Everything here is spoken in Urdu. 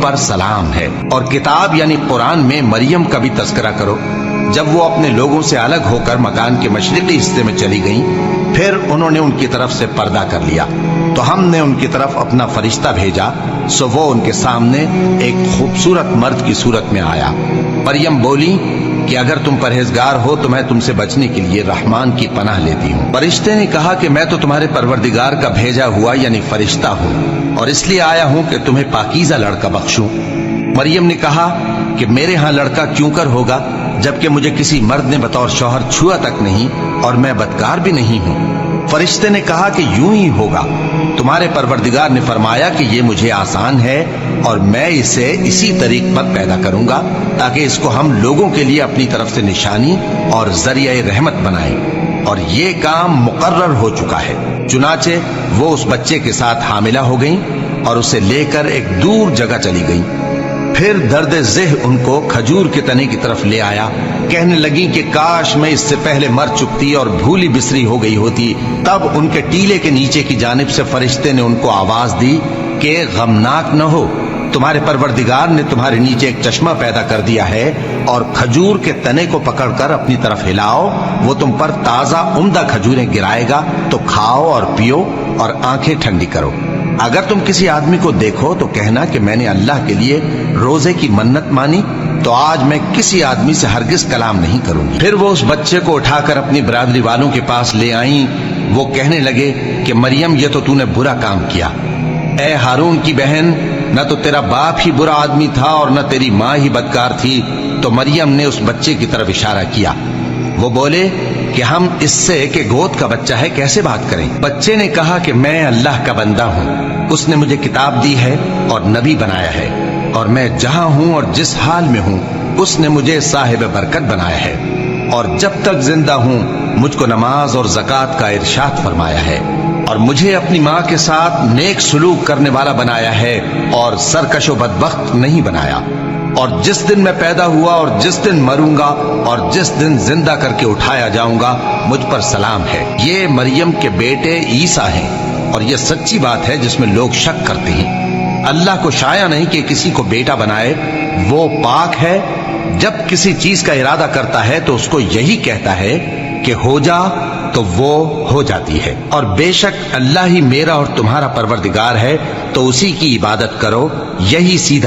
پر سلام ہے۔ اور کتاب یعنی قرآن میں مریم کا بھی تذکرہ کرو۔ جب وہ اپنے لوگوں سے الگ ہو کر مکان کے مشرقی حصے میں چلی گئیں، پھر انہوں نے ان کی طرف سے پردہ کر لیا، تو ہم نے ان کی طرف اپنا فرشتہ بھیجا، سو وہ ان کے سامنے ایک خوبصورت مرد کی صورت میں آیا۔ مریم بولی کہ اگر تم پرہیزگار ہو تو میں تم سے بچنے کے لیے رحمان کی پناہ لیتی ہوں۔ فرشتے نے کہا کہ میں تو تمہارے پروردگار کا بھیجا ہوا یعنی فرشتہ ہوں، اور اس لیے آیا ہوں کہ تمہیں پاکیزہ لڑکا بخشوں۔ مریم نے کہا کہ میرے ہاں لڑکا کیوں کر ہوگا، جبکہ مجھے کسی مرد نے بطور شوہر چھوا تک نہیں، اور میں بدکار بھی نہیں ہوں۔ فرشتے نے کہا کہ یوں ہی ہوگا، تمہارے پروردگار نے فرمایا کہ یہ مجھے آسان ہے، اور میں اسے اسی طریق پر پیدا کروں گا تاکہ اس کو ہم لوگوں کے لیے اپنی طرف سے نشانی اور ذریعہ رحمت بنائیں، اور یہ کام مقرر ہو چکا ہے۔ چنانچہ وہ اس بچے کے ساتھ حاملہ ہو گئیں اور اسے لے کر ایک دور جگہ چلی گئیں۔ پھر درد ذہ ان کو کھجور کے تنے کی طرف لے آیا، کہنے لگی کہ کاش میں اس سے پہلے مر چکتی اور بھولی بسری ہو گئی ہوتی۔ تب ان کے ٹیلے کے نیچے کی جانب سے فرشتے نے ان کو آواز دی کہ غمناک نہ ہو، تمہارے پروردگار نے تمہارے نیچے ایک چشمہ پیدا کر دیا ہے، اور کھجور کے تنے کو پکڑ کر اپنی طرف ہلاؤ، وہ تم پر تازہ عمدہ کھجوریں گرائے گا، تو کھاؤ اور پیو اور آنکھیں ٹھنڈی کرو۔ اگر تم کسی آدمی کو دیکھو تو کہنا کہ میں نے اللہ کے لیے روزے کی منت مانی، تو آج میں کسی آدمی سے ہرگز کلام نہیں کروں گی۔ پھر وہ اس بچے کو اٹھا کر اپنی برادری والوں کے پاس لے آئیں۔ وہ کہنے لگے کہ مریم یہ تو نے برا کام کیا، اے ہارون کی بہن، نہ تو تیرا باپ ہی برا آدمی تھا اور نہ تیری ماں ہی بدکار تھی۔ تو مریم نے اس بچے کی طرف اشارہ کیا۔ وہ بولے کہ ہم اس سے کہ گود کا بچہ ہے کیسے بات کریں؟ بچے نے کہا کہ میں اللہ کا بندہ ہوں، اس نے مجھے کتاب دی ہے اور نبی بنایا ہے، اور میں جہاں ہوں اور جس حال میں ہوں اس نے مجھے صاحب برکت بنایا ہے، اور جب تک زندہ ہوں مجھ کو نماز اور زکوٰۃ کا ارشاد فرمایا ہے، اور مجھے اپنی ماں کے ساتھ نیک سلوک کرنے والا بنایا ہے، اور سرکش و بدبخت نہیں بنایا، اور جس دن میں پیدا ہوا اور جس دن مروں گا اور جس دن زندہ کر کے اٹھایا جاؤں گا مجھ پر سلام ہے۔ یہ مریم کے بیٹے عیسیٰ ہیں، اور یہ سچی بات ہے جس میں لوگ شک کرتے ہیں۔ اللہ کو شایع نہیں کہ کسی کو بیٹا بنائے، وہ پاک ہے، جب کسی چیز کا ارادہ کرتا ہے تو اس کو یہی کہتا ہے کہ ہو جا تو وہ ہو جاتی ہے۔ اور بے شک اللہ ہی میرا اور تمہارا پروردگار ہے، تو اسی کی عبادت کرو، یہی سیدھا